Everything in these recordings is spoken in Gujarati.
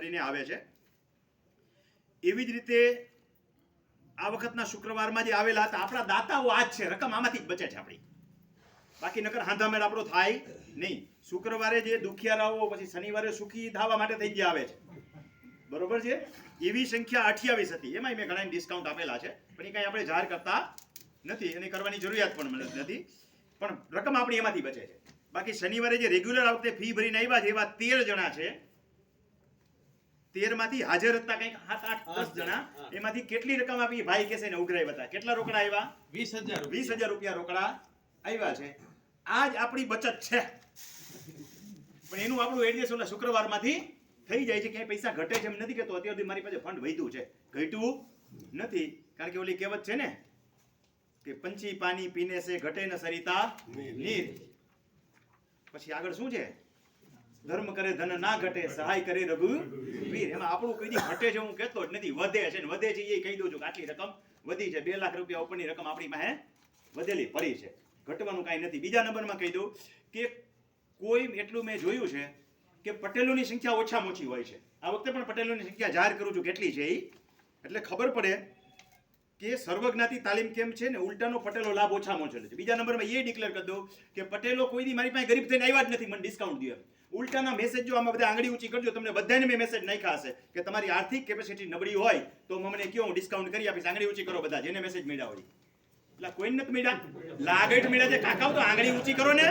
ભરીને આવે છે. એવી જ રીતે આ વખતના શુક્રવારમાં જે આવેલા હતા આપણા દાતાઓ આ જ છે, રકમ આમાંથી જ બચે છે આપણી, બાકી નકર હાંધામેળ આપણો થાય નહીં. શુક્રવારે જે દુખિયારાઓ પછી શનિવારે સુખી થવા માટે થઈ ગયા આવે છે, બરોબર છે. એવી સંખ્યા 28 હતી. એમાં મેં ઘણા ડિસ્કાઉન્ટ આપેલા છે, પણ એ કાંઈ આપણે જાહેર કરતા નથી અને કરવાની જરૂરિયાત પણ નથી, પણ રકમ આપણી એમાંથી બચે છે. બાકી શનિવારે જે રેગ્યુલર આ વખતે ફી ભરીને આવ્યા છે એવા 13 જણા છે. 13 માંથી હાજર હતા કંઈક 7, 8, 10 જણા. એમાંથી કેટલી રકમ આપી ભાઈ કહેશે ને ઉઘરાઈ બતા કેટલા રોકડા આવ્યા? 20,000 રૂપિયા રોકડા આવ્યા છે. આ જ આપણી બચત છે. પણ એનું આપણું એડજસ્ટ ઓલા શુક્રવારમાંથી થઈ જાય છે. ક્યાંય પૈસા ઘટે છે એમ નથી કહેતો. અત્યાર સુધી મારી પાસે ફંડ વધ્યું છે, ઘટ્યું નથી. કારણ કે ઓલી કહેવત છે ને કે પંછી પાણી પીને છે ઘટે ન સરિતા નીર. પછી આગળ શું છે? ધર્મ કરે ધન ના ઘટે, સહાય કરે રઘુવીર. એમાં આપણું કોઈ દી ઘટે છે હું કહેતો જ નથી, વધે છે. ને વધે છે એ કહી દઉં છું કે આટલી રકમ વધી છે. 2 લાખ રૂપિયા ઉપરની રકમ આપણી પાસે વધેલી પડી છે, ઘટવાનું કાંઈ નથી. બીજા નંબરમાં કહી દઉં કે કોઈ એટલું મેં જોયું છે કે પટેલોની સંખ્યા ઓછામાં ઓછી હોય છે. આ વખતે પણ પટેલોની સંખ્યા જાહેર કરું છું કેટલી છે એ, એટલે ખબર પડે કે સર્વજ્ઞાતિ તાલીમ કેમ છે ને ઉલટાનો પટેલો લાભ ઓછામાં ઓછો લે છે. બીજા નંબરમાં એ ડિક્લેર કરી દઉં કે પટેલો કોઈ દી મારી પાસે ગરીબ થઈને આવ્યા જ નથી મને ડિસ્કાઉન્ટ દે. ઉલટાના મેસેજ જો આમાં બધા આંગળી ઊંચી કરજો, તમને બધાને મેં મેસેજ નાખ્યા હશે કે તમારી આર્થિક કેપેસિટી નબળી હોય તો મને કહો હું ડિસ્કાઉન્ટ કરી આપીશ. આંગળી ઊંચી કરો બધા જેને મેસેજ મળ્યા હોય. એટલે કોઈ નથી મળ્યા, લાગેટ મળ્યા છે કાકા તો આંગળી ઊંચી કરો ને.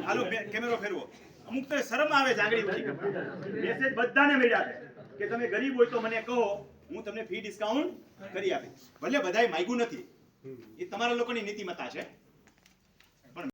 હાલો કેમેરો ફેરવો. અમુક તો શરમ આવે છે આંગળી ઊંચી કરતા. મેસેજ બધાને મળ્યા છે કે તમે ગરીબ હોય તો મને કહો, હું તમને ફી ડિસ્કાઉન્ટ કરી આપીશ. ભલે બધાએ માંગ્યું નથી, એ તમારા લોકોની નીતિમત્તા છે.